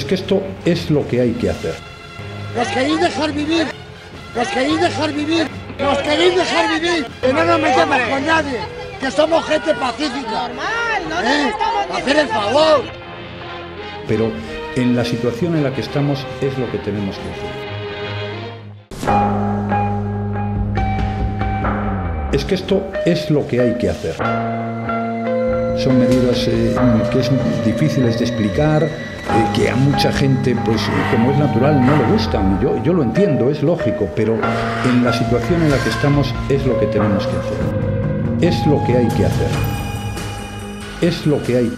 Es que esto es lo que hay que hacer. Nos queréis dejar vivir, nos queréis dejar vivir, nos queréis dejar vivir, que no nos metemos con nadie, que somos gente pacífica. Normal, no nos estamos hacer el favor. Pero en la situación en la que estamos es lo que tenemos que hacer. Es que esto es lo que hay que hacer. Son medidas que es difíciles de explicar, que a mucha gente, pues como es natural, no le gustan. Yo lo entiendo, es lógico, pero en la situación en la que estamos es lo que tenemos que hacer. Es lo que hay que hacer. Es lo que hay.